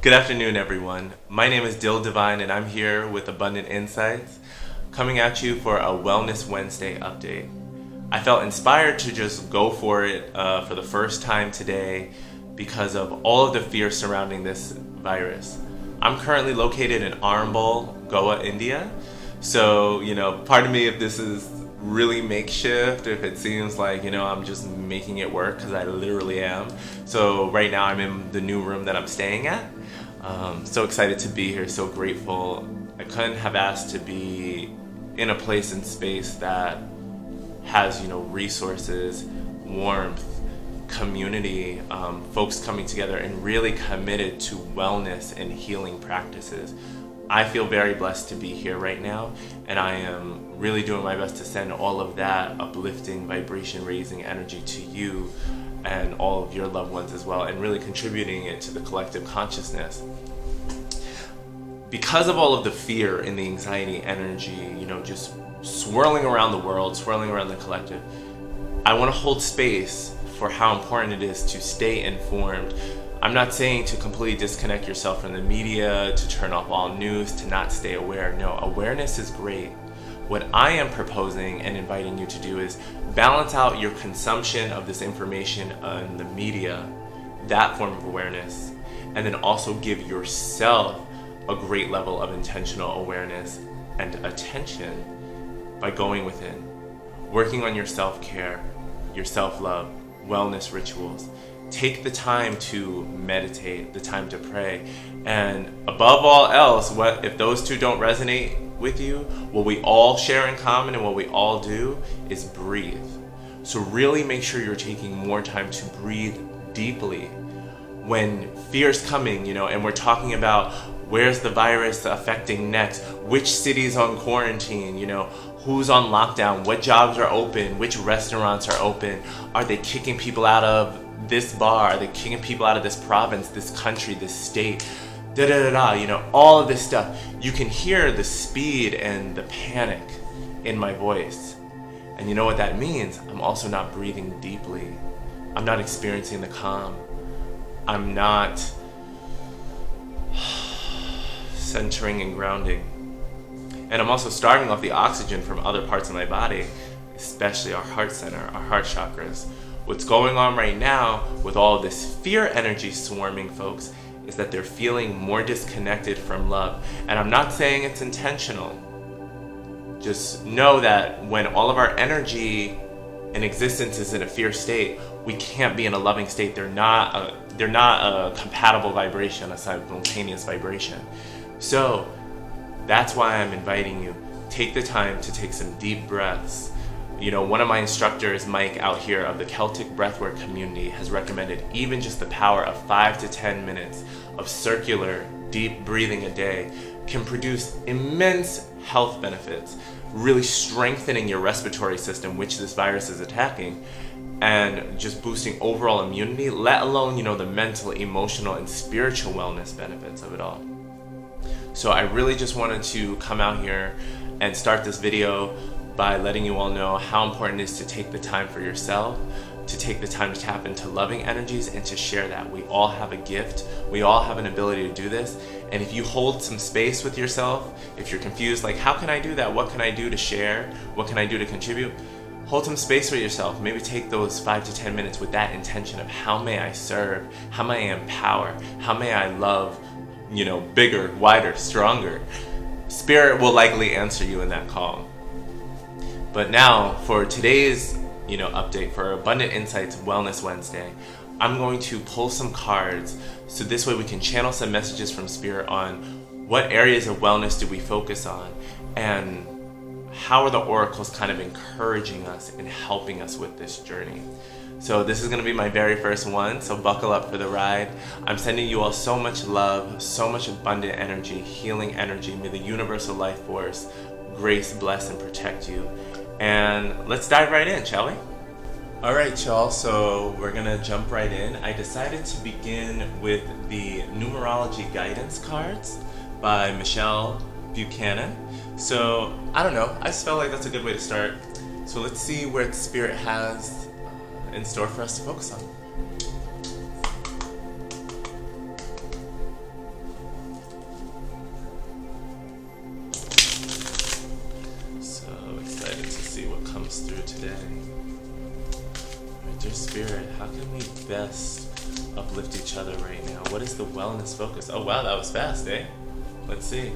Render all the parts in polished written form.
Good afternoon, everyone. My name is Dil Divine, and I'm here with Abundant Insights, coming at you for a Wellness Wednesday update. I felt inspired to just go for it for the first time today because of all of the fear surrounding this virus. I'm currently located in Arambol, Goa, India. So, pardon me if this is really makeshift, if it seems like, I'm just making it work, because I literally am. So right now I'm in the new room that I'm staying at. So excited to be here, so grateful. I couldn't have asked to be in a place and space that has, resources, warmth, community, folks coming together and really committed to wellness and healing practices. I feel very blessed to be here right now, and I am really doing my best to send all of that uplifting, vibration raising energy to you and all of your loved ones as well, and really contributing it to the collective consciousness. Because of all of the fear and the anxiety energy, just swirling around the world, swirling around the collective, I want to hold space for how important it is to stay informed. I'm not saying to completely disconnect yourself from the media, to turn off all news, to not stay aware. No, awareness is great. What I am proposing and inviting you to do is balance out your consumption of this information on the media, that form of awareness, and then also give yourself a great level of intentional awareness and attention by going within, working on your self-care, your self-love, wellness rituals. Take the time to meditate, the time to pray, and above all else, what if those two don't resonate with you, what we all share in common and what we all do is breathe. So really make sure you're taking more time to breathe deeply. When fear's coming, and we're talking about where's the virus affecting next, which city's on quarantine, who's on lockdown, what jobs are open, which restaurants are open, are they kicking people out of this bar, are they kicking people out of this province, this country, this state, all of this stuff. You can hear the speed and the panic in my voice. And you know what that means? I'm also not breathing deeply. I'm not experiencing the calm. I'm not centering and grounding. And I'm also starving off the oxygen from other parts of my body, especially our heart center, our heart chakras. What's going on right now with all of this fear energy swarming folks is that they're feeling more disconnected from love. And I'm not saying it's intentional. Just know that when all of our energy and existence is in a fear state, we can't be in a loving state. They're not a compatible vibration, a simultaneous vibration. So that's why I'm inviting you. Take the time to take some deep breaths. One of my instructors, Mike, out here of the Celtic Breathwork community, has recommended even just the power of 5 to 10 minutes of circular, deep breathing a day can produce immense health benefits, really strengthening your respiratory system, which this virus is attacking, and just boosting overall immunity, let alone, the mental, emotional, and spiritual wellness benefits of it all. So I really just wanted to come out here and start this video by letting you all know how important it is to take the time for yourself, to take the time to tap into loving energies and to share that. We all have a gift. We all have an ability to do this. And if you hold some space with yourself, if you're confused, like, how can I do that? What can I do to share? What can I do to contribute? Hold some space for yourself. Maybe take those 5 to 10 minutes with that intention of how may I serve? How may I empower? How may I love, bigger, wider, stronger? Spirit will likely answer you in that call. But now for today's, update for Abundant Insights Wellness Wednesday, I'm going to pull some cards so this way we can channel some messages from Spirit on what areas of wellness do we focus on and how are the oracles kind of encouraging us and helping us with this journey. So this is going to be my very first one, so buckle up for the ride. I'm sending you all so much love, so much abundant energy, healing energy. May the universal life force grace, bless, and protect you. And let's dive right in, shall we? All right, y'all, so we're gonna jump right in. I decided to begin with the Numerology guidance cards by Michelle Buchanan. So, I don't know, I just felt like that's a good way to start. So let's see what Spirit has in store for us to focus on. Dear Spirit, how can we best uplift each other right now? What is the wellness focus? Oh wow, that was fast, eh? Let's see.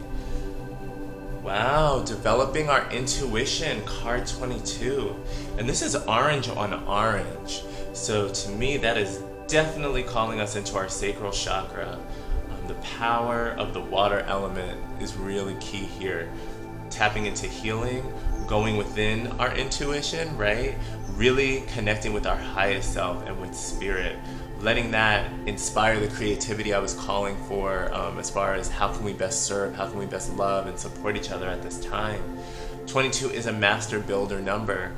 Wow, developing our intuition, card 22. And this is orange on orange. So to me, that is definitely calling us into our sacral chakra. The power of the water element is really key here. Tapping into healing, going within our intuition, right? Really connecting with our highest self and with spirit. Letting that inspire the creativity I was calling for, as far as how can we best serve, how can we best love and support each other at this time. 22 is a master builder number.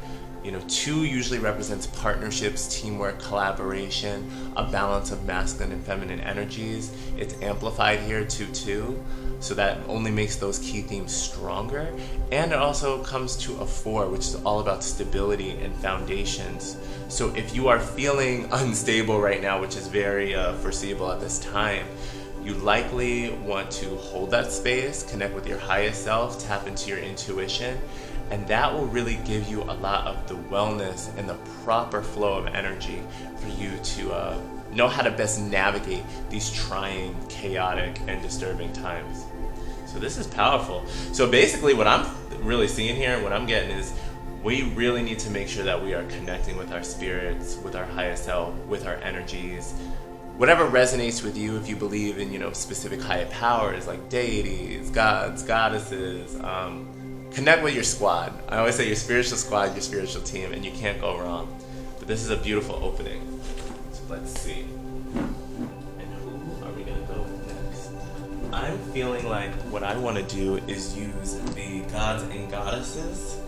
2 usually represents partnerships, teamwork, collaboration, a balance of masculine and feminine energies. It's amplified here 2-2, so that only makes those key themes stronger. And it also comes to a 4, which is all about stability and foundations. So if you are feeling unstable right now, which is very foreseeable at this time, you likely want to hold that space, connect with your highest self, tap into your intuition, and that will really give you a lot of the wellness and the proper flow of energy for you to know how to best navigate these trying, chaotic, and disturbing times. So this is powerful. So basically what I'm really seeing here, what I'm getting is we really need to make sure that we are connecting with our spirits, with our highest self, with our energies. Whatever resonates with you, if you believe in, specific higher powers like deities, gods, goddesses, connect with your squad. I always say your spiritual squad, your spiritual team, and you can't go wrong. But this is a beautiful opening. So let's see. And who are we going to go with next? I'm feeling like what I want to do is use the gods and goddesses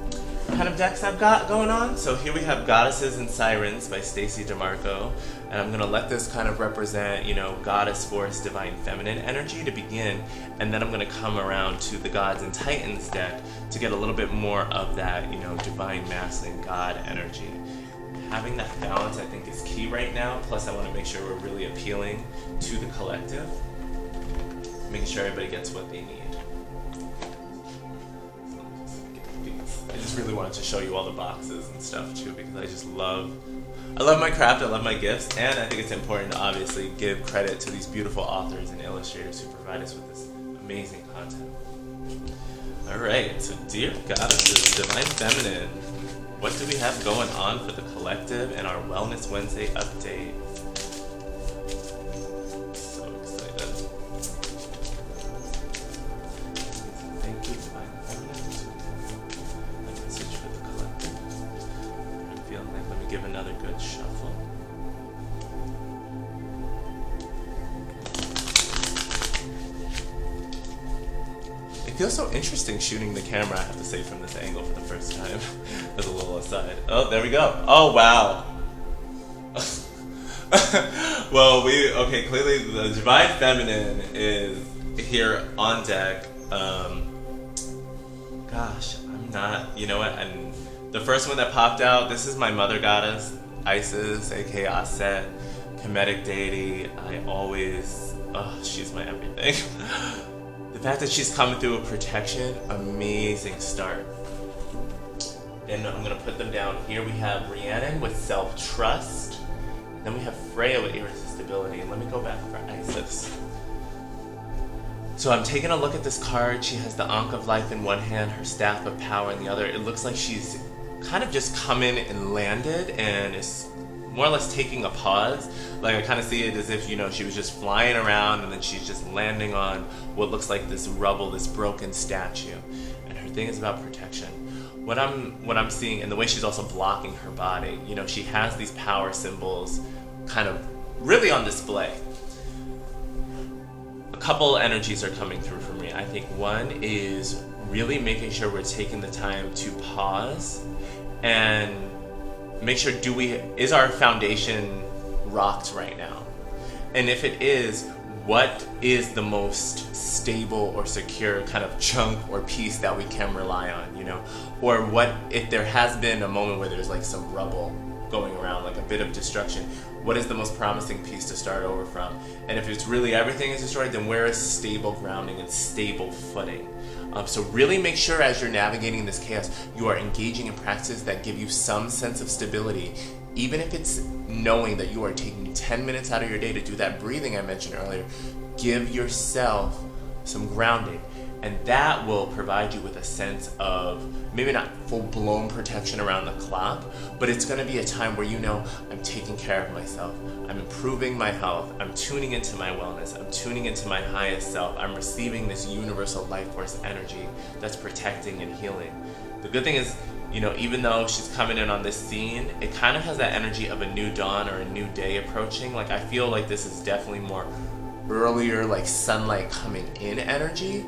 kind of decks I've got going on. So here we have Goddesses and Sirens by Stacey DeMarco. And I'm going to let this kind of represent, goddess force, divine feminine energy to begin. And then I'm going to come around to the Gods and Titans deck to get a little bit more of that, divine masculine God energy. Having that balance, I think, is key right now. Plus, I want to make sure we're really appealing to the collective. Making sure everybody gets what they need. I just really wanted to show you all the boxes and stuff too, because I love my craft, I love my gifts, and I think it's important to obviously give credit to these beautiful authors and illustrators who provide us with this amazing content. Alright, so dear goddesses, divine feminine, what do we have going on for the collective and our Wellness Wednesday update? So excited. Thank you, divine feminine. Message for the collective. I'm feeling like let me give another good shuffle. It feels so interesting shooting the camera, I have to say, from this angle for the first time. As a little aside. Oh, there we go. Oh, wow. Well, clearly the Divine Feminine is here on deck. Gosh, I'm not, you know what, and the first one that popped out, this is my mother goddess, Isis, aka Astell, Kemetic deity. She's my everything. The fact that she's coming through with protection, amazing start. And I'm going to put them down. Here we have Rhiannon with self-trust. Then we have Freya with irresistibility. Let me go back for Isis. So I'm taking a look at this card. She has the Ankh of Life in one hand, her Staff of Power in the other. It looks like she's kind of just come in and landed and is more or less taking a pause. Like I kind of see it as if, she was just flying around and then she's just landing on what looks like this rubble, this broken statue. And her thing is about protection. What I'm seeing, and the way she's also blocking her body, she has these power symbols kind of really on display. A couple energies are coming through for me. I think one is really making sure we're taking the time to pause and make sure, is our foundation rocked right now? And if it is, what is the most stable or secure kind of chunk or piece that we can rely on, Or what, if there has been a moment where there's like some rubble going around, like a bit of destruction, what is the most promising piece to start over from? And if it's really everything is destroyed, then where is stable grounding and stable footing? So really make sure as you're navigating this chaos, you are engaging in practices that give you some sense of stability even if it's knowing that you are taking 10 minutes out of your day to do that breathing I mentioned earlier, give yourself some grounding. And that will provide you with a sense of maybe not full-blown protection around the clock, but it's going to be a time where you know I'm taking care of myself. I'm improving my health. I'm tuning into my wellness. I'm tuning into my highest self. I'm receiving this universal life force energy that's protecting and healing. The good thing is, you know, even though she's coming in on this scene, it kind of has that energy of a new dawn or a new day approaching. Like, I feel like this is definitely more earlier, like sunlight coming in energy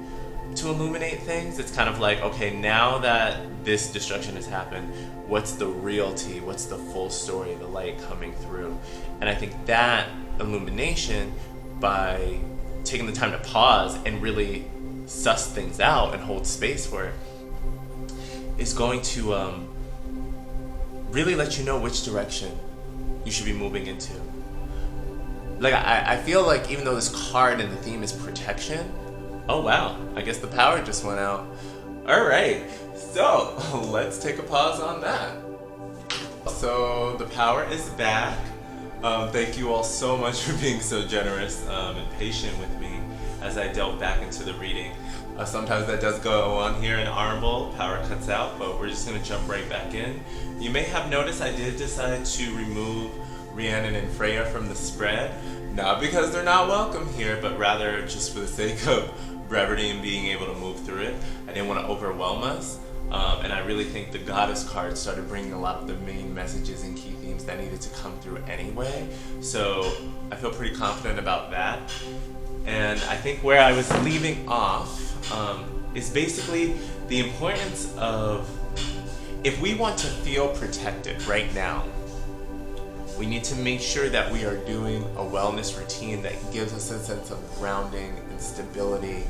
to illuminate things. It's kind of like, okay, now that this destruction has happened, what's the reality? What's the full story? The light coming through. And I think that illumination, by taking the time to pause and really suss things out and hold space for it, is going to really let you know which direction you should be moving into. Like, I feel like even though this card and the theme is protection, oh wow, I guess the power just went out. All right, so let's take a pause on that. So the power is back. Thank you all so much for being so generous and patient with me as I delve back into the reading. Sometimes that does go on here in Armble, power cuts out, but we're just gonna jump right back in. You may have noticed I did decide to remove Rhiannon and Freya from the spread, not because they're not welcome here, but rather just for the sake of brevity and being able to move through it. I didn't want to overwhelm us, and I really think the Goddess card started bringing a lot of the main messages and key themes that needed to come through anyway, so I feel pretty confident about that. And I think where I was leaving off is basically the importance of, if we want to feel protected right now, we need to make sure that we are doing a wellness routine that gives us a sense of grounding and stability,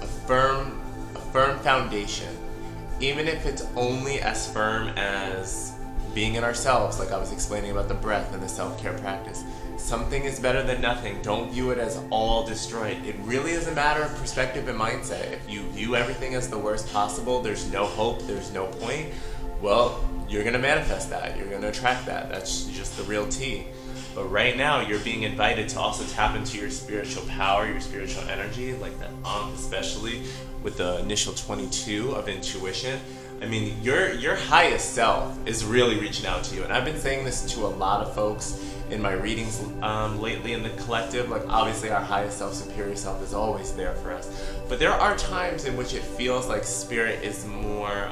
a firm foundation, even if it's only as firm as being in ourselves, like I was explaining about the breath and the self-care practice. Something is better than nothing. Don't view it as all destroyed. It really is a matter of perspective and mindset. If you view everything as the worst possible, there's no hope, there's no point, well, you're going to manifest that. You're going to attract that. That's just the real tea. But right now, you're being invited to also tap into your spiritual power, your spiritual energy, like that especially with the initial 22 of intuition. I mean, your highest self is really reaching out to you. And I've been saying this to a lot of folks in my readings lately in the collective. Like, obviously, our highest self, superior self is always there for us. But there are times in which it feels like spirit is more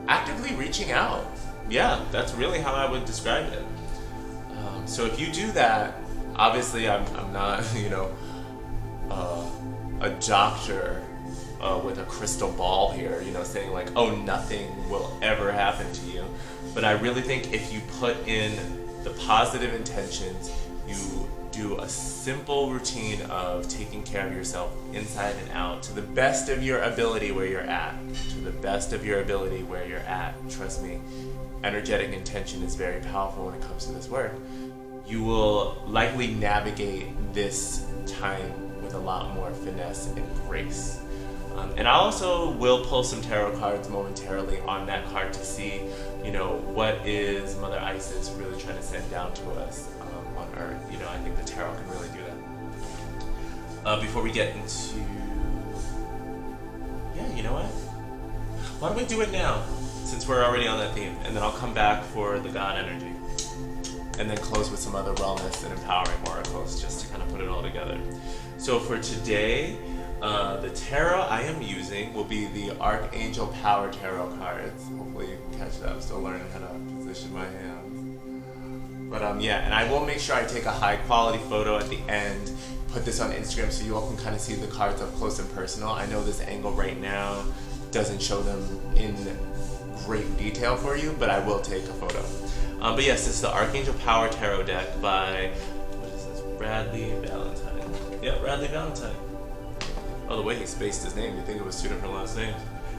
actively reaching out. Yeah, that's really how I would describe it. So if you do that, obviously I'm not, a doctor with a crystal ball here, saying like, oh, nothing will ever happen to you. But I really think if you put in the positive intentions, you do a simple routine of taking care of yourself inside and out to the best of your ability where you're at. To the best of your ability where you're at. Trust me, energetic intention is very powerful when it comes to this work. You will likely navigate this time with a lot more finesse and grace. And I also will pull some tarot cards momentarily on that card to see, what is Mother Isis really trying to send down to us on Earth. I think the tarot can really do that. Before we get into, you know what? Why don't we do it now, since we're already on that theme, and then I'll come back for the God energy, and then close with some other wellness and empowering oracles, just to kind of put it all together. So for today, the tarot I am using will be the Archangel Power Tarot cards. Hopefully you can catch that. I'm still learning how to position my hands. But and I will make sure I take a high quality photo at the end, put this on Instagram so you all can kind of see the cards up close and personal. I know this angle right now doesn't show them in great detail for you, but I will take a photo. But yes, it's the Archangel Power Tarot deck by, Radleigh Valentine. Yeah, Radleigh Valentine. Oh, the way he spaced his name, you'd think it was two different last names.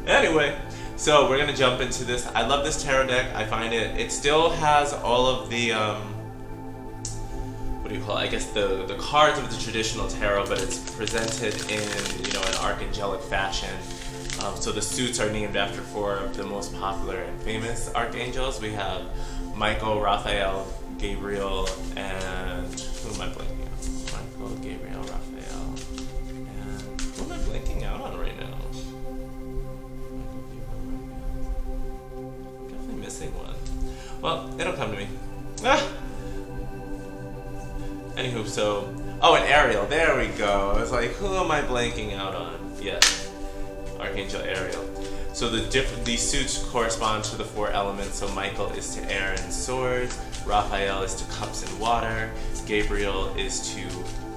Anyway, so we're gonna jump into this. I love this tarot deck. I find it still has all of the, I guess the cards of the traditional tarot, but it's presented in, an archangelic fashion. So the suits are named after 4 of the most popular and famous archangels. We have Michael, Raphael, Gabriel, and who am I blanking out? Michael, Gabriel, Raphael, and who am I blanking out on right now? Michael, Gabriel, Raphael. Definitely missing one. Well, it'll come to me. Anywho, so and Ariel. There we go. I was like, who am I blanking out on? Yes, Archangel Ariel. So these suits correspond to the 4 elements. So Michael is to air and swords, Raphael is to cups and water, Gabriel is to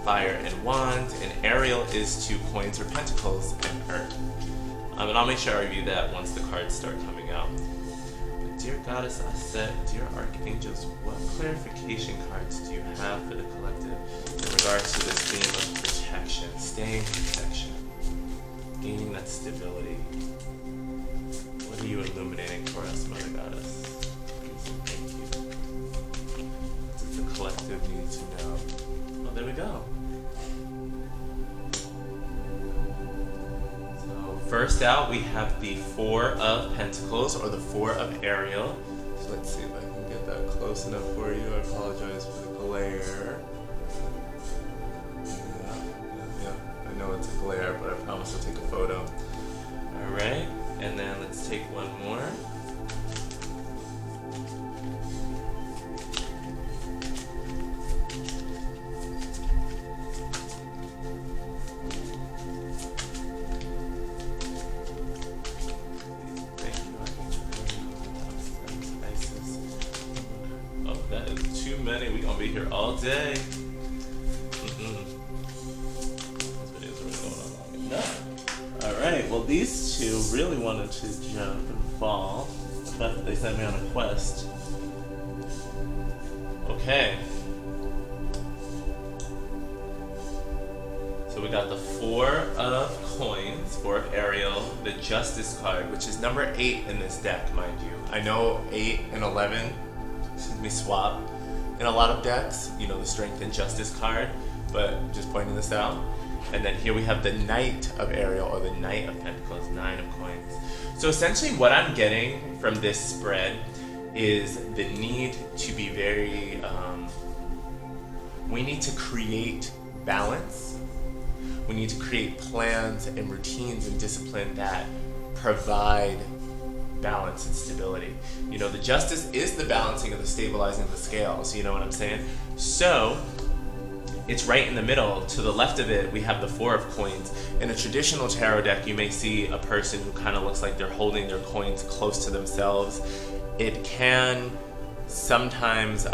fire and wands, and Ariel is to coins or pentacles and earth. And I'll make sure I review that once the cards start coming out. But dear Goddess Astell, dear Archangels, what clarification cards do you have for the collective in regards to this theme of protection, staying protection, gaining that stability? What are you illuminating for us, Mother Goddess? Please and thank you. What does the collective need to know? Oh, there we go. So first out, we have the 4 of Pentacles, or the 4 of Ariel. So let's see if I can get that close enough for you. I apologize for the glare. Yeah. I know it's a glare, but I promise I'll take a photo. All right. And then let's take one more. Oh, that is too many. We're gonna be here all day. This video's already going on long enough. Alright, well these two really wanted to jump and fall. The fact that they sent me on a quest. Okay. So we got the 4 of coins, 4 of Ariel, the Justice card, which is number 8 in this deck, mind you. I know 8 and 11, swap in a lot of decks, you know, the Strength and Justice card, but just pointing this out. And then here we have the Knight of Ariel, or the Knight of Pentacles, 9 of coins. So essentially what I'm getting from this spread is the need to be very, we need to create balance. We need to create plans and routines and discipline that provide balance and stability. You know, the Justice is the balancing of the stabilizing of the scales, you know what I'm saying? So it's right in the middle. To the left of it, we have the 4 of coins. In a traditional tarot deck, you may see a person who kind of looks like they're holding their coins close to themselves. It can sometimes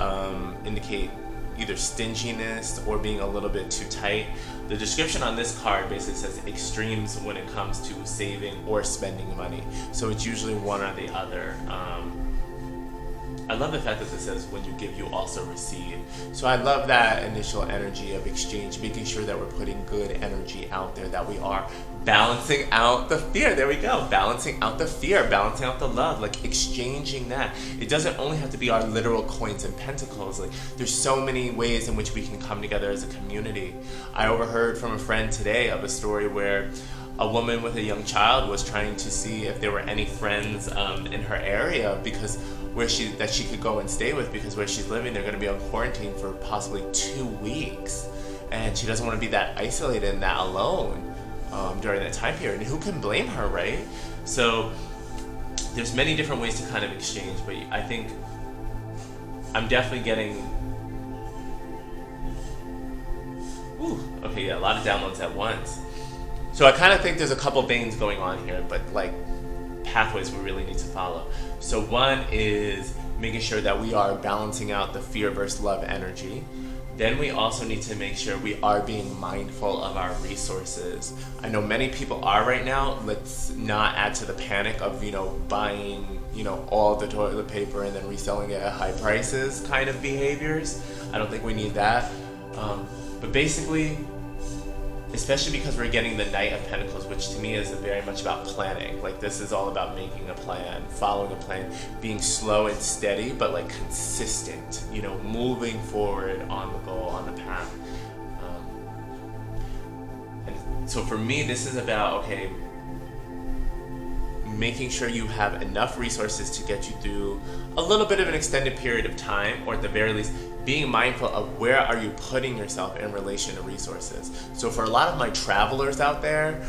indicate either stinginess or being a little bit too tight. The description on this card basically says extremes when it comes to saving or spending money. So it's usually one or the other. I love the fact that this says when you give, you also receive. So I love that initial energy of exchange, making sure that we're putting good energy out there, that we are balancing out the fear. There we go. Balancing out the fear, balancing out the love, like exchanging that. It doesn't only have to be our literal coins and pentacles. Like there's so many ways in which we can come together as a community. I overheard from a friend today of a story where a woman with a young child was trying to see if there were any friends in her area because that she could go and stay with, because where she's living they're going to be on quarantine for possibly 2 weeks, and she doesn't want to be that isolated and that alone during that time period. And who can blame her, right? So there's many different ways to kind of exchange, but I think I'm definitely getting a lot of downloads at once. So I kind of think there's a couple veins going on here, but like pathways we really need to follow. So one is making sure that we are balancing out the fear versus love energy. Then we also need to make sure we are being mindful of our resources. I know many people are right now. Let's not add to the panic of, buying, all the toilet paper and then reselling it at high prices kind of behaviors. I don't think we need that. But basically, especially because we're getting the Knight of Pentacles, which to me is very much about planning. Like this is all about making a plan, following a plan, being slow and steady, but like consistent, moving forward on the goal, on the path. And so for me, this is about, okay, making sure you have enough resources to get you through a little bit of an extended period of time, or at the very least, being mindful of where are you putting yourself in relation to resources. So for a lot of my travelers out there,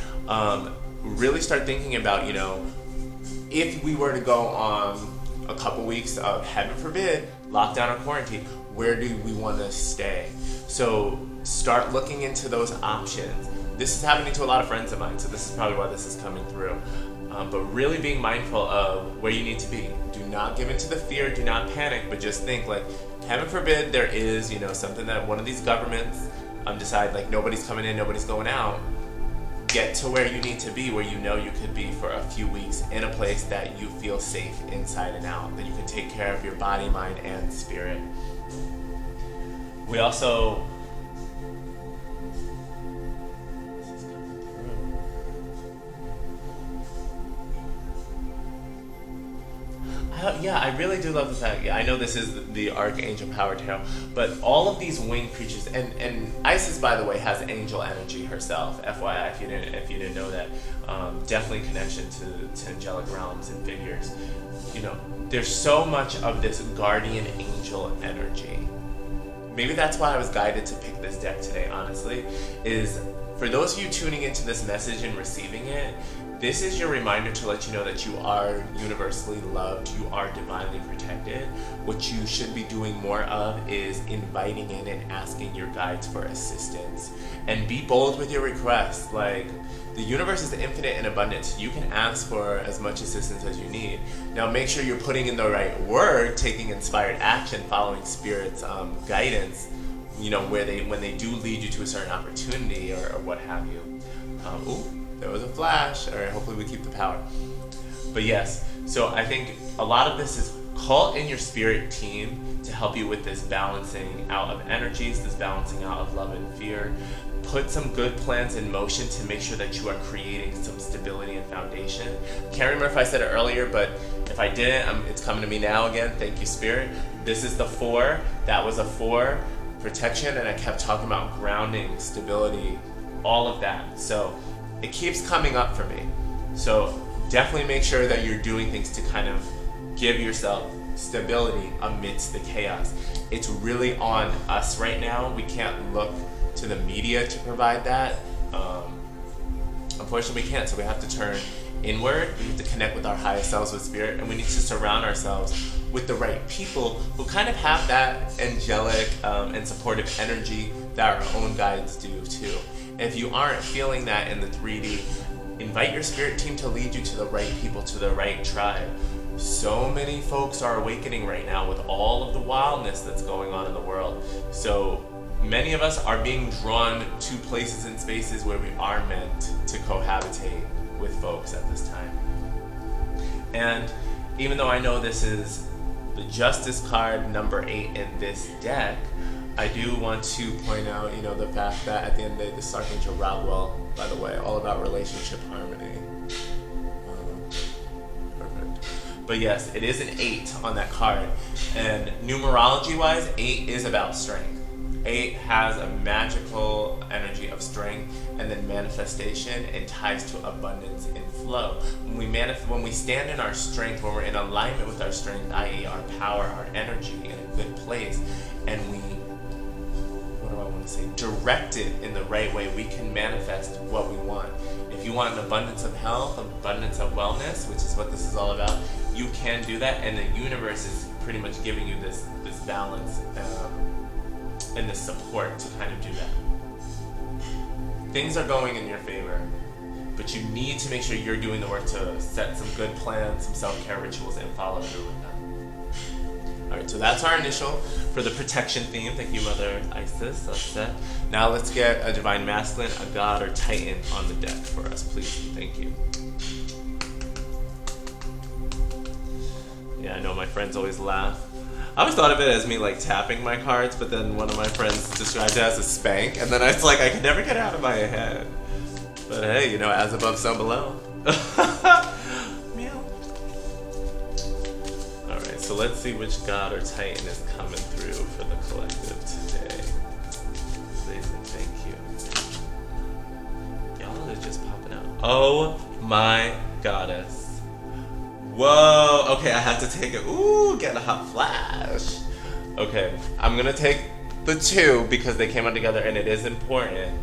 really start thinking about, if we were to go on a couple weeks of, heaven forbid, lockdown or quarantine, where do we want to stay? So start looking into those options. This is happening to a lot of friends of mine, so this is probably why this is coming through. But really being mindful of where you need to be. Do not give into the fear, do not panic, but just think like, heaven forbid there is, something that one of these governments decide like nobody's coming in, nobody's going out. Get to where you need to be, where you could be for a few weeks in a place that you feel safe inside and out, that you can take care of your body, mind, and spirit. We also I really do love the fact, I know this is the Archangel Power Tarot, but all of these winged creatures, and Isis, by the way, has angel energy herself, FYI, if you didn't know that. Definitely connection to angelic realms and figures. There's so much of this guardian angel energy. Maybe that's why I was guided to pick this deck today, honestly, is for those of you tuning into this message and receiving it, this is your reminder to let you know that you are universally loved, you are divinely protected. What you should be doing more of is inviting in and asking your guides for assistance. And be bold with your requests. Like, the universe is infinite and abundant, so you can ask for as much assistance as you need. Now make sure you're putting in the right word, taking inspired action, following Spirit's guidance, when they do lead you to a certain opportunity or what have you. There was a flash. All right, hopefully we keep the power. But yes, so I think a lot of this is call in your spirit team to help you with this balancing out of energies, this balancing out of love and fear. Put some good plans in motion to make sure that you are creating some stability and foundation. Can't remember if I said it earlier, but if I didn't, it's coming to me now again. Thank you, Spirit. This is the 4. That was a 4. Protection, and I kept talking about grounding, stability, all of that. So it keeps coming up for me. So definitely make sure that you're doing things to kind of give yourself stability amidst the chaos. It's really on us right now. We can't look to the media to provide that. Unfortunately, we can't, so we have to turn inward. We have to connect with our highest selves with Spirit, and we need to surround ourselves with the right people who kind of have that angelic and supportive energy that our own guides do too. If you aren't feeling that in the 3D, invite your spirit team to lead you to the right people, to the right tribe. So many folks are awakening right now with all of the wildness that's going on in the world. So many of us are being drawn to places and spaces where we are meant to cohabitate with folks at this time. And even though I know this is the Justice card number 8 in this deck, I do want to point out, the fact that at the end of the day, this is Archangel Radleigh, by the way, all about relationship harmony. Perfect. But yes, it is an 8 on that card. And numerology-wise, 8 is about strength. 8 has a magical energy of strength and then manifestation and ties to abundance and flow. When we stand in our strength, when we're in alignment with our strength, i.e. our power, our energy in a good place, and we direct it in the right way, we can manifest what we want. If you want an abundance of health, abundance of wellness, which is what this is all about, you can do that, and the universe is pretty much giving you this balance and this support to kind of do that. Things are going in your favor, but you need to make sure you're doing the work to set some good plans, some self-care rituals, and follow through with them. Alright, so that's our initial for the protection theme. Thank you, Mother Isis. That's set. Now let's get a Divine Masculine, a God, or Titan on the deck for us, please. Thank you. Yeah, I know my friends always laugh. I always thought of it as me like tapping my cards, but then one of my friends described it as a spank, and then it's like I could never get out of my head. But hey, as above, so below. So let's see which God or Titan is coming through for the collective today. Please and thank you. Y'all are just popping out. Oh my goddess. Whoa, okay, I have to take it. Ooh, get a hot flash. Okay, I'm gonna take the two because they came out together and it is important.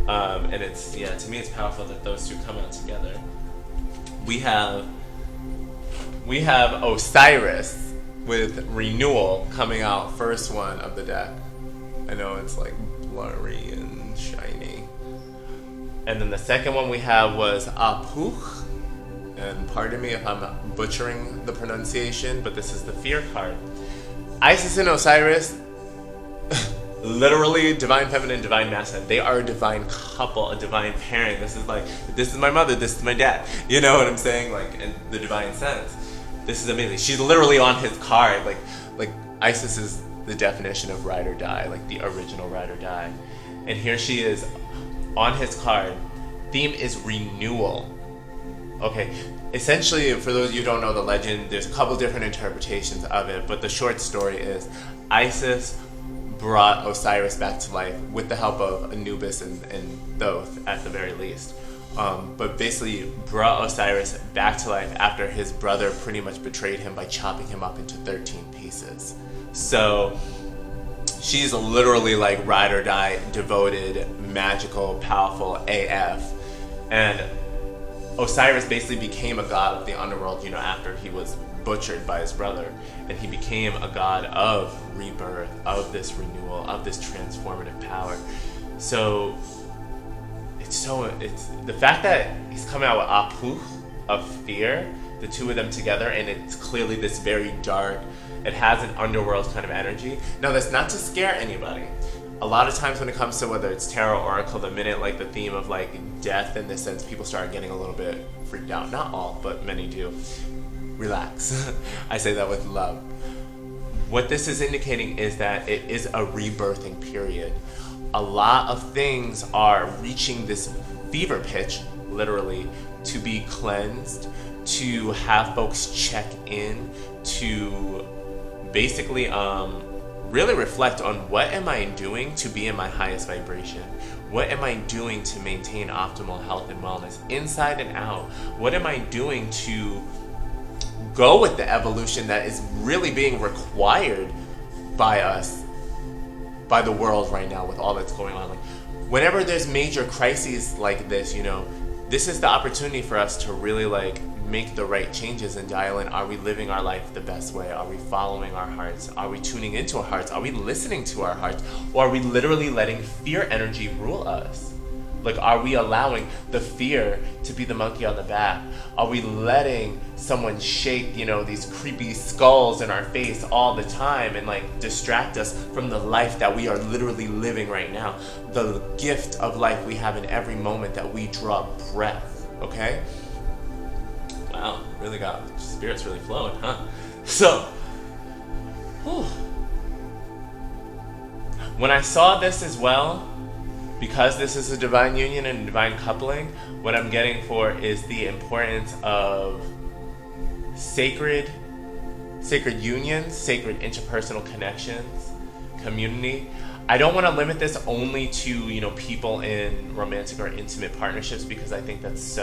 And it's, yeah, to me it's powerful that those two come out together. We have Osiris with Renewal coming out, first one of the deck. I know it's like blurry and shiny. And then the second one we have was Apuch. And pardon me if I'm butchering the pronunciation, but this is the Fear card. Isis and Osiris, literally divine feminine, divine masculine. They are a divine couple, a divine parent. This is my mother, this is my dad. You know what I'm saying? Like, in the divine sense. This is amazing. She's literally on his card. Like Isis is the definition of ride or die, like the original ride or die. And here she is on his card. Theme is renewal. Okay, essentially, for those of you who don't know the legend, there's a couple different interpretations of it, but the short story is Isis brought Osiris back to life with the help of Anubis and Thoth at the very least. But basically brought Osiris back to life after his brother pretty much betrayed him by chopping him up into 13 pieces. So she's literally like ride or die, devoted, magical, powerful AF. And Osiris basically became a god of the underworld, you know, after he was butchered by his brother. And he became a god of rebirth, of this renewal, of this transformative power. So it's the fact that he's coming out with Apuch, of fear, the two of them together, and it's clearly this very dark, it has an underworld kind of energy. Now, that's not to scare anybody. A lot of times when it comes to whether it's tarot, oracle, the minute like the theme of like death in this sense, people start getting a little bit freaked out. Not all, but many do. Relax. I say that with love. What this is indicating is that it is a rebirthing period. A lot of things are reaching this fever pitch, literally, to be cleansed, to have folks check in, to basically really reflect on what am I doing to be in my highest vibration? What am I doing to maintain optimal health and wellness inside and out? What am I doing to go with the evolution that is really being required by us, by the world right now with all that's going on? Like, whenever there's major crises like this, you know, this is the opportunity for us to really like make the right changes and dial in. Are we living our life the best way? Are we following our hearts? Are we tuning into our hearts? Are we listening to our hearts? Or are we literally letting fear energy rule us? Like, are we allowing the fear to be the monkey on the back? Are we letting someone shape, you know, these creepy skulls in our face all the time and like distract us from the life that we are literally living right now? The gift of life we have in every moment that we draw breath, okay? Wow, really got, spirit's really flowing, huh? So, whew. When I saw this as well, because this is a divine union and divine coupling, what I'm getting for is the importance of sacred unions, sacred interpersonal connections, community. I don't want to limit this only to, you know, people in romantic or intimate partnerships, because I think that's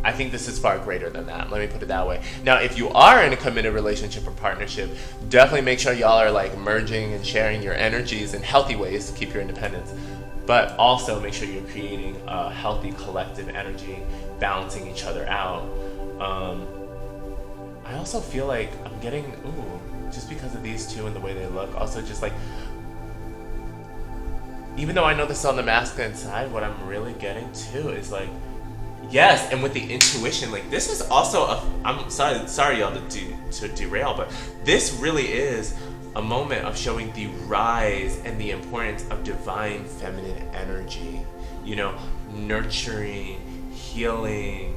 I think this is far greater than that. Let me put it that way. Now, if you are in a committed relationship or partnership, definitely make sure y'all are like merging and sharing your energies in healthy ways to keep your independence. But also make sure you're creating a healthy collective energy, balancing each other out. I also feel like I'm getting, just because of these two and the way they look, also just like, even though I know this is on the masculine side, what I'm really getting too is like, yes, and with the intuition, like this is also I'm sorry y'all to derail, but this really is a moment of showing the rise and the importance of divine feminine energy. You know, nurturing, healing,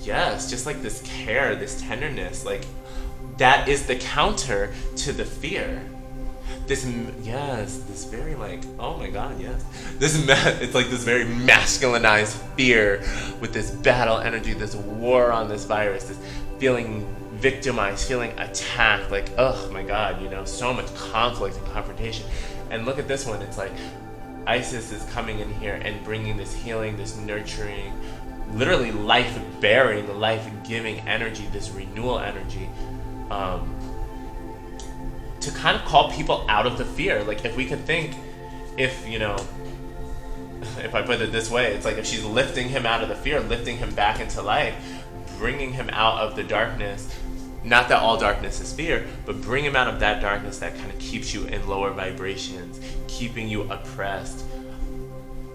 yes, just like this care, this tenderness, like that is the counter to the fear. This very like, oh my God, yes. It's like this very masculinized fear with this battle energy, this war on this virus, this feeling victimized, feeling attacked, like, oh my God, you know, so much conflict and confrontation. And look at this one, it's like Isis is coming in here and bringing this healing, this nurturing, literally life-bearing, life-giving energy, this renewal energy, to kind of call people out of the fear. Like, if we could think, if I put it this way, it's like if she's lifting him out of the fear, lifting him back into life, bringing him out of the darkness. Not that all darkness is fear, but bring him out of that darkness that kind of keeps you in lower vibrations, keeping you oppressed.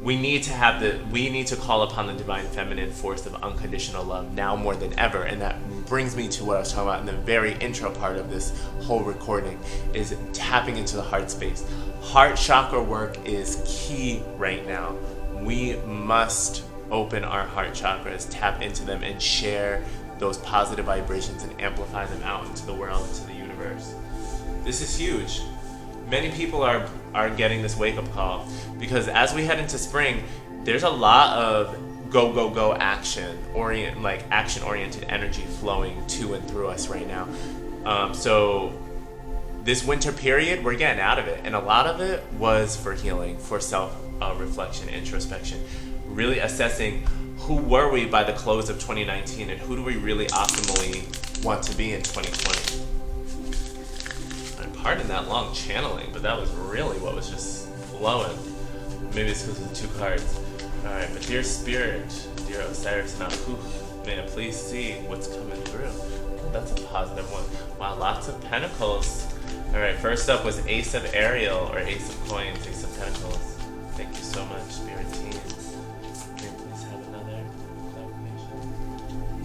We need to call upon the divine feminine force of unconditional love now more than ever. And that brings me to what I was talking about in the very intro part of this whole recording, is tapping into the heart space. Heart chakra work is key right now. We must open our heart chakras, tap into them, and share those positive vibrations and amplify them out into the world, into the universe. This is huge. Many people are getting this wake-up call, because as we head into spring, there's a lot of go action-oriented energy flowing to and through us right now. So this winter period, we're getting out of it, and a lot of it was for healing, for self-reflection, introspection, really assessing who were we by the close of 2019 and who do we really optimally want to be in 2020. And pardon that long channeling, but that was really what was just flowing. Maybe it's because of the two cards. Alright, but dear Spirit, dear Osiris and Aku, may I please see what's coming through. Oh, that's a positive one. Wow, lots of pentacles. Alright, first up was Ace of Ariel, or Ace of Coins, Ace of Pentacles. Thank you so much, Spirit Team. Can we please have another clarification?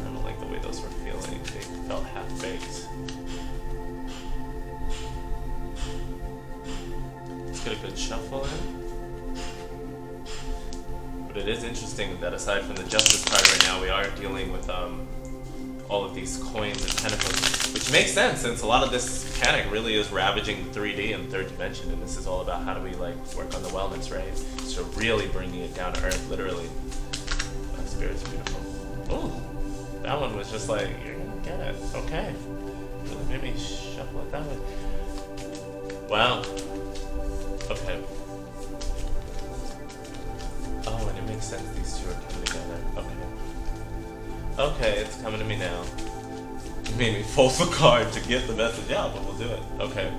I don't like the way those were feeling. They felt half-baked. Let's get a good shuffle in. But it is interesting that aside from the Justice card right now, we are dealing with all of these coins and pentacles, which makes sense since a lot of this panic really is ravaging the 3D and third dimension, and this is all about how do we work on the wellness, right? So really bringing it down to earth, literally. That Spirit's beautiful. Oh, that one was just like, you're gonna get it. Okay. Really made me shuffle it that way. Wow. Okay. Oh, and it makes sense these two are coming together. Okay. Okay, it's coming to me now. You made me fold the card to get the message out, but we'll do it. Okay.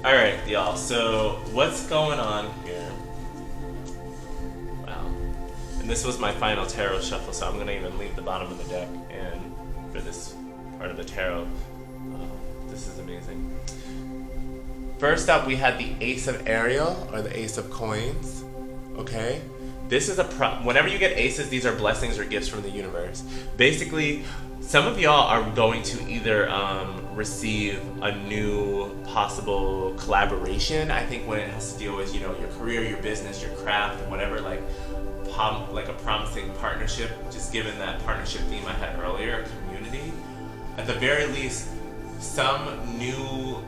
Alright, y'all. So, what's going on here? Wow. And this was my final tarot shuffle, so I'm going to even leave the bottom of the deck and for this part of the tarot. This is amazing. First up, we had the Ace of Ariel, or the Ace of Coins. Okay? This is whenever you get aces, these are blessings or gifts from the universe. Basically, some of y'all are going to either receive a new possible collaboration. I think when it has to deal with, your career, your business, your craft, and whatever, like a promising partnership, just given that partnership theme I had earlier, community. At the very least, some new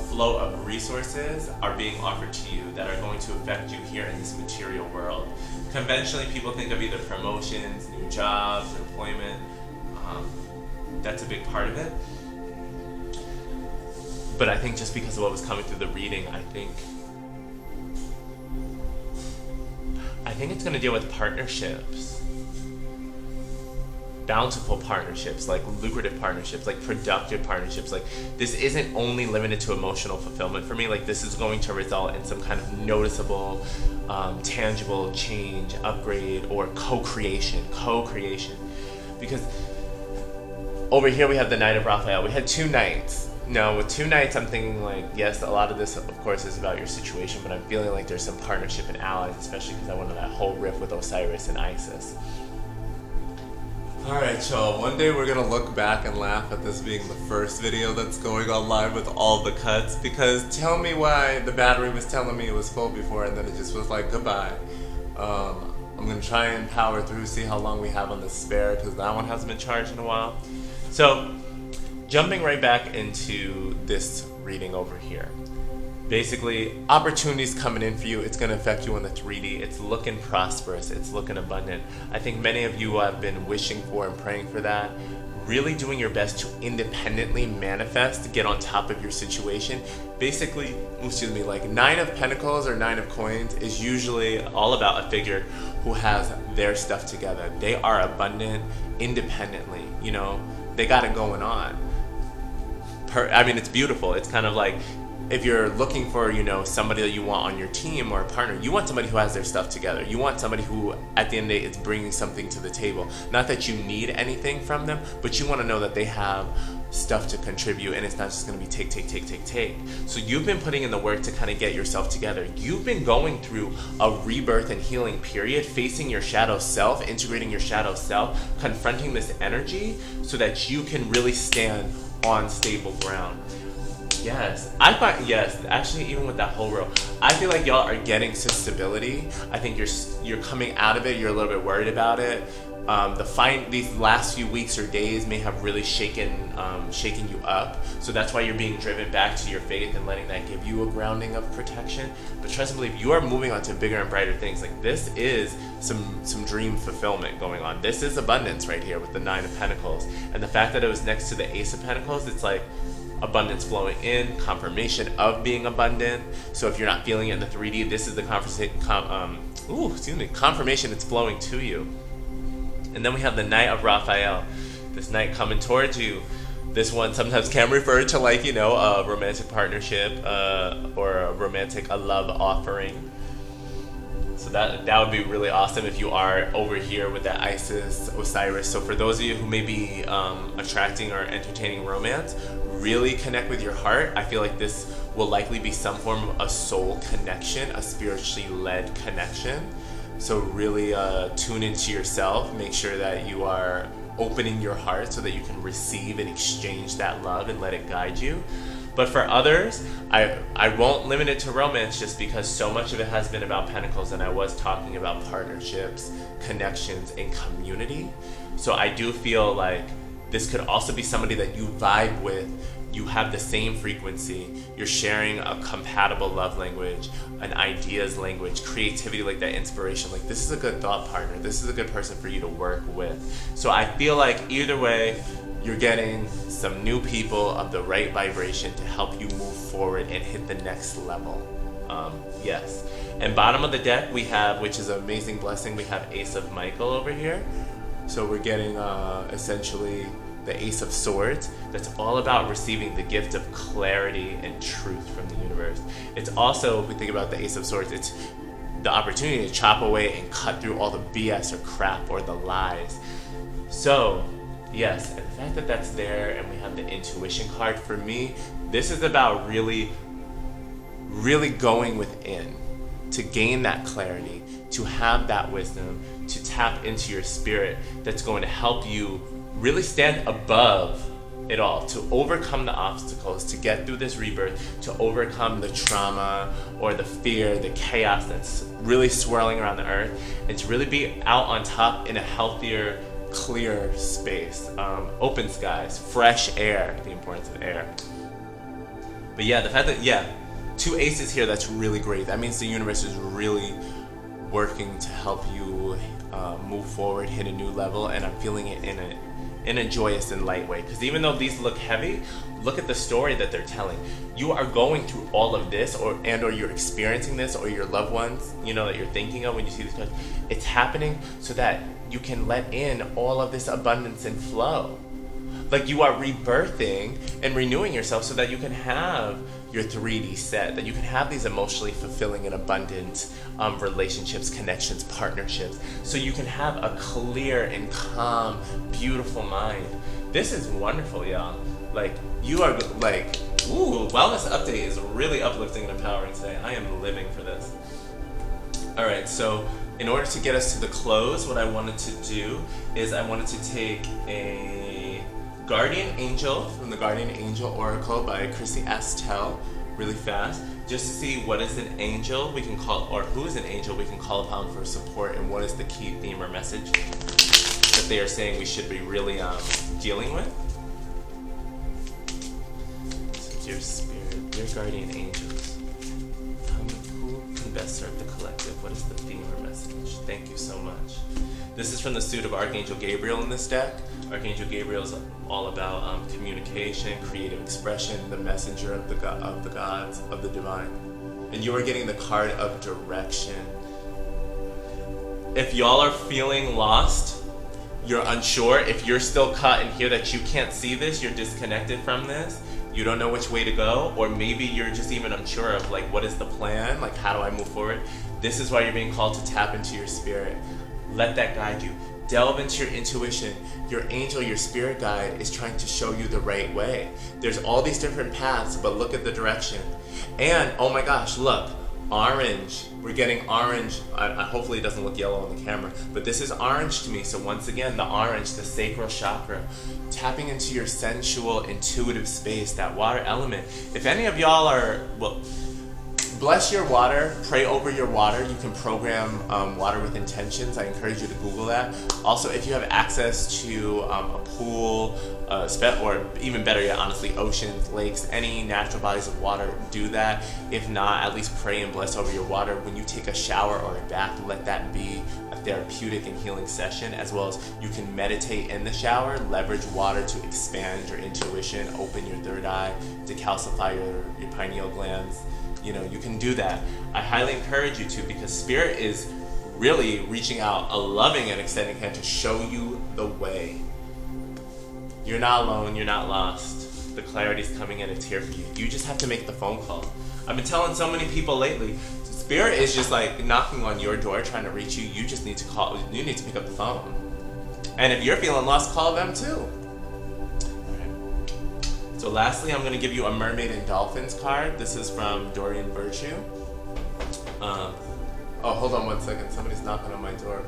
flow of resources are being offered to you that are going to affect you here in this material world. Conventionally, people think of either promotions, new jobs, employment. That's a big part of it. But I think just because of what was coming through the reading, I think it's going to deal with partnerships. Bountiful partnerships, like lucrative partnerships, like productive partnerships. Like, this isn't only limited to emotional fulfillment for me. Like, this is going to result in some kind of noticeable, tangible change, upgrade, or co-creation. Because over here we have the Knight of Raphael. We had two knights. Now, with two knights, I'm thinking yes, a lot of this, of course, is about your situation, but I'm feeling like there's some partnership and allies, especially because I went on that whole riff with Osiris and Isis. Alright, y'all, one day we're gonna look back and laugh at this being the first video that's going on live with all the cuts, because tell me why the battery was telling me it was full before and then it just was like, goodbye. I'm gonna try and power through, see how long we have on the spare, because that one hasn't been charged in a while. So, jumping right back into this reading over here. Basically, opportunities coming in for you. It's going to affect you on the 3D. It's looking prosperous. It's looking abundant. I think many of you have been wishing for and praying for that. really doing your best to independently manifest, get on top of your situation. Basically, like 9 of Pentacles or 9 of Coins is usually all about a figure who has their stuff together. They are abundant independently, you know, they got it going on. I mean, it's beautiful. It's kind of like, if you're looking for, you know, somebody that you want on your team or a partner, you want somebody who has their stuff together. You want somebody who, at the end of the day, is bringing something to the table. Not that you need anything from them, but you want to know that they have stuff to contribute, and it's not just going to be take. So you've been putting in the work to kind of get yourself together. You've been going through a rebirth and healing period, facing your shadow self, integrating your shadow self, confronting this energy so that you can really stand on stable ground. Yes, actually, even with that whole row, I feel like y'all are getting to stability. I think you're coming out of it. You're a little bit worried about it. These last few weeks or days may have really shaken you up. So that's why you're being driven back to your faith and letting that give you a grounding of protection. But trust and believe, you are moving on to bigger and brighter things. Like, this is some dream fulfillment going on. This is abundance right here with the 9 of Pentacles. And the fact that it was next to the Ace of Pentacles, it's like abundance flowing in, confirmation of being abundant. So if you're not feeling it in the 3D, this is the confirmation it's flowing to you. And then we have the Knight of Raphael, this knight coming towards you. This one sometimes can refer to, like, you know, a romantic partnership or a love offering. So that would be really awesome if you are over here with that Isis, Osiris. So for those of you who may be attracting or entertaining romance, really connect with your heart. I feel like this will likely be some form of a soul connection, a spiritually led connection. So really tune into yourself. Make sure that you are opening your heart so that you can receive and exchange that love and let it guide you. But for others, I won't limit it to romance, just because so much of it has been about Pentacles, and I was talking about partnerships, connections, and community. So I do feel like this could also be somebody that you vibe with. You have the same frequency. You're sharing a compatible love language, an ideas language, creativity, like that inspiration. Like, this is a good thought partner. This is a good person for you to work with. So I feel like either way, you're getting some new people of the right vibration to help you move forward and hit the next level. Yes. And bottom of the deck we have, which is an amazing blessing, we have Ace of Michael over here. So we're getting essentially the Ace of Swords. That's all about receiving the gift of clarity and truth from the universe. It's also, if we think about the Ace of Swords, it's the opportunity to chop away and cut through all the BS or crap or the lies. So yes, and the fact that that's there, and we have the intuition card, for me, this is about really going within to gain that clarity, to have that wisdom, to tap into your spirit that's going to help you really stand above it all, to overcome the obstacles, to get through this rebirth, to overcome the trauma or the fear, the chaos that's really swirling around the earth, and to really be out on top in a healthier, clear space, open skies, fresh air, the importance of air. But yeah, the fact that, 2 aces here, that's really great. That means the universe is really working to help you move forward, hit a new level, and I'm feeling it in a joyous and light way. Because even though these look heavy, look at the story that they're telling. You are going through all of this, or you're experiencing this, or your loved ones, you know, that you're thinking of when you see these cards. It's happening so that you can let in all of this abundance and flow. Like, you are rebirthing and renewing yourself so that you can have your 3D set, that you can have these emotionally fulfilling and abundant relationships, connections, partnerships, so you can have a clear and calm, beautiful mind. This is wonderful, y'all. Like, you are like, wellness update is really uplifting and empowering today. I am living for this. All right, so in order to get us to the close, what I wanted to do is I wanted to take a Guardian Angel from the Guardian Angel Oracle by Chrissie Astell really fast, just to see what is an angel we can call, or who is an angel we can call upon for support, and what is the key theme or message that they are saying we should be really dealing with. So dear Spirit, dear Guardian Angels, who can best serve the collective? What is the theme or message? Thank you so much. This is from the suit of Archangel Gabriel in this deck. Archangel Gabriel is all about communication, creative expression, the messenger of the gods, of the divine. And you are getting the card of direction. If y'all are feeling lost, you're unsure, if you're still caught in here that you can't see this, you're disconnected from this, you don't know which way to go, or maybe you're just even unsure of like, what is the plan? Like, how do I move forward? This is why you're being called to tap into your spirit. Let that guide you. Delve into your intuition. Your angel, your spirit guide is trying to show you the right way. There's all these different paths, but look at the direction. And, oh my gosh, look, orange. We're getting orange. Hopefully it doesn't look yellow on the camera, but this is orange to me. So once again, the orange, the sacral chakra, tapping into your sensual, intuitive space, that water element. If any of y'all are, well, bless your water, pray over your water. You can program water with intentions. I encourage you to Google that. Also, if you have access to a pool, or even better yet, honestly, oceans, lakes, any natural bodies of water, do that. If not, at least pray and bless over your water. When you take a shower or a bath, let that be a therapeutic and healing session, as well as you can meditate in the shower, leverage water to expand your intuition, open your third eye, decalcify your pineal glands. You know, you can do that. I highly encourage you to, because spirit is really reaching out, a loving and extending hand to show you the way. You're not alone, you're not lost. The clarity's coming in, it's here for you. You just have to make the phone call. I've been telling so many people lately, spirit is just like knocking on your door trying to reach you. You just need to call, you need to pick up the phone. And if you're feeling lost, call them too. So lastly, I'm going to give you a Mermaid and Dolphins card. This is from Doreen Virtue. Oh, hold on one second. Somebody's knocking on my door.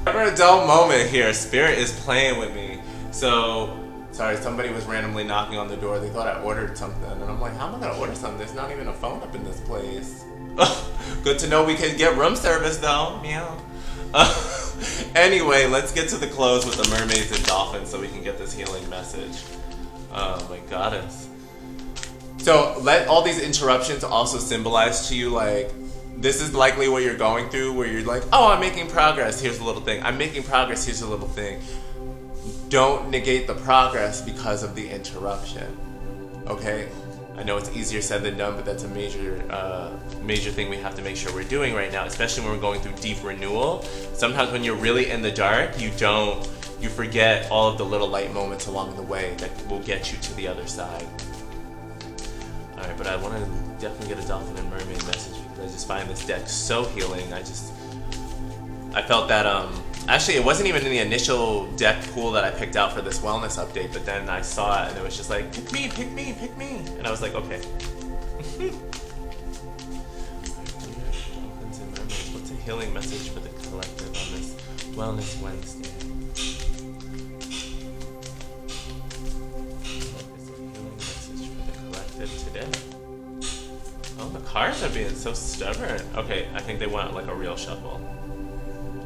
Never a dull moment here. Spirit is playing with me. So, sorry, somebody was randomly knocking on the door. They thought I ordered something. And I'm like, how am I going to order something? There's not even a phone up in this place. Good to know we can get room service though. Meow. Anyway, let's get to the close with the Mermaids and Dolphins so we can get this healing message. Oh my goddess. So let all these interruptions also symbolize to you, like, this is likely what you're going through, where you're like, oh, I'm making progress, here's a little thing. I'm making progress, here's a little thing. Don't negate the progress because of the interruption, okay? I know it's easier said than done, but that's a major thing we have to make sure we're doing right now, especially when we're going through deep renewal. Sometimes when you're really in the dark, you forget all of the little light moments along the way that will get you to the other side. Alright, but I want to definitely get a Dolphin and Mermaid message because I just find this deck so healing. I felt that, actually it wasn't even in the initial deck pool that I picked out for this wellness update, but then I saw it and it was just like, pick me, pick me, pick me. And I was like, okay. Dolphins and Mermaids, what's a healing message for the collective on this Wellness Wednesday? Today. Oh, the cards are being so stubborn. Okay, I think they want like a real shuffle.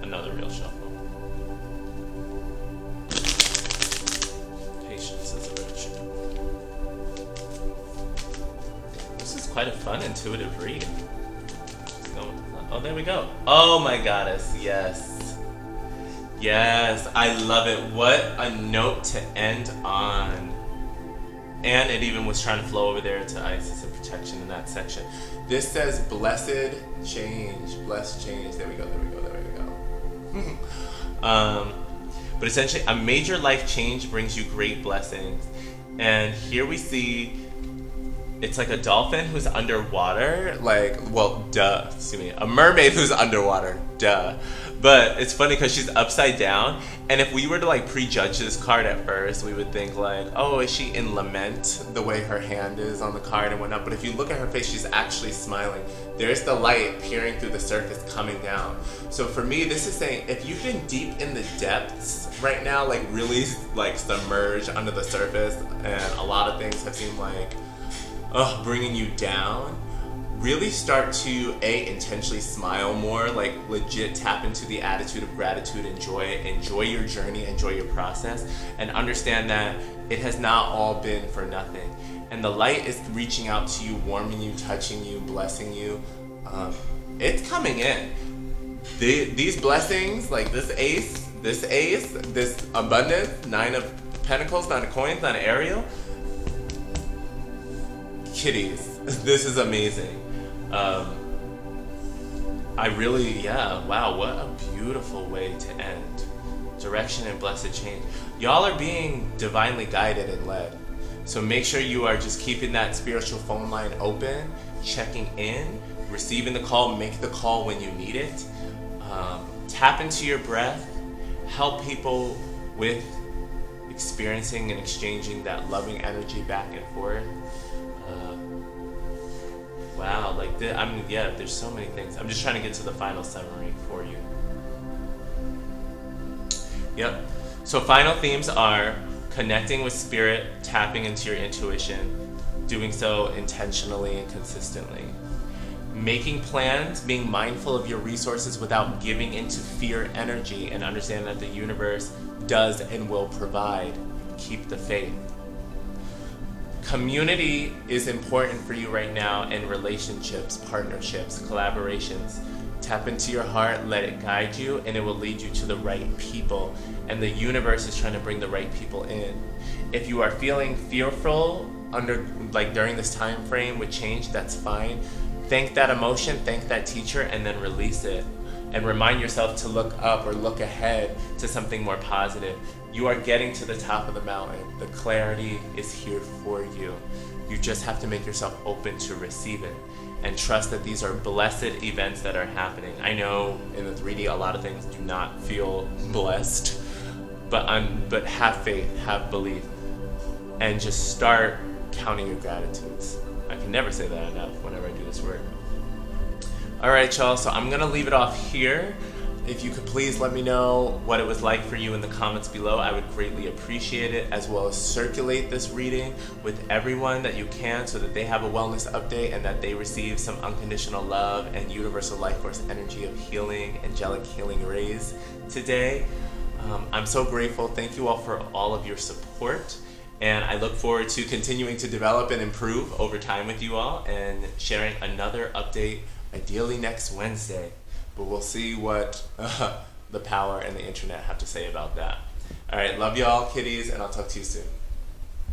Another real shuffle. Patience is a virtue. This is quite a fun, intuitive read. Oh, there we go. Oh my goddess, yes. Yes, I love it. What a note to end on. And it even was trying to flow over there to Isis and protection in that section. This says blessed change, blessed change. There we go, there we go, there we go. But essentially, a major life change brings you great blessings. And here we see, it's like a dolphin who's underwater, like, well, duh, excuse me, a mermaid who's underwater, duh. But it's funny because she's upside down, and if we were to like prejudge this card at first, we would think like, oh, is she in lament, the way her hand is on the card and whatnot. But if you look at her face, she's actually smiling. There's the light peering through the surface coming down. So for me, this is saying, if you've been deep in the depths right now, like really like submerged under the surface, and a lot of things have seemed like, bringing you down, really start to intentionally smile more, like legit tap into the attitude of gratitude and joy. Enjoy your journey, enjoy your process, and understand that it has not all been for nothing. And the light is reaching out to you, warming you, touching you, blessing you. It's coming in. These blessings, like this ace, this ace, this abundance, 9 of Pentacles, 9 of Coins, 9 of Ariel. Kitties, this is amazing. Wow, what a beautiful way to end. Direction and blessed change. Y'all are being divinely guided and led. So make sure you are just keeping that spiritual phone line open, checking in, receiving the call, make the call when you need it. Tap into your breath, help people with experiencing and exchanging that loving energy back and forth. Wow, there's so many things. I'm just trying to get to the final summary for you. Yep. So final themes are connecting with spirit, tapping into your intuition, doing so intentionally and consistently. Making plans, being mindful of your resources without giving into fear energy, and understand that the universe does and will provide. Keep the faith. Community is important for you right now, in relationships, partnerships, collaborations. Tap into your heart, let it guide you, and it will lead you to the right people. And the universe is trying to bring the right people in. If you are feeling fearful during this time frame with change, that's fine. Thank that emotion, thank that teacher, and then release it. And remind yourself to look up or look ahead to something more positive. You are getting to the top of the mountain. The clarity is here for you. You just have to make yourself open to receive it and trust that these are blessed events that are happening. I know in the 3D a lot of things do not feel blessed, but have faith, have belief, and just start counting your gratitudes. I can never say that enough whenever I do this work. All right, y'all, so I'm gonna leave it off here. If you could please let me know what it was like for you in the comments below, I would greatly appreciate it, as well as circulate this reading with everyone that you can so that they have a wellness update and that they receive some unconditional love and universal life force energy of healing, angelic healing rays today. I'm so grateful. Thank you all for all of your support. And I look forward to continuing to develop and improve over time with you all and sharing another update, ideally next Wednesday. But we'll see what the power and the internet have to say about that. All right, love y'all, kitties, and I'll talk to you soon.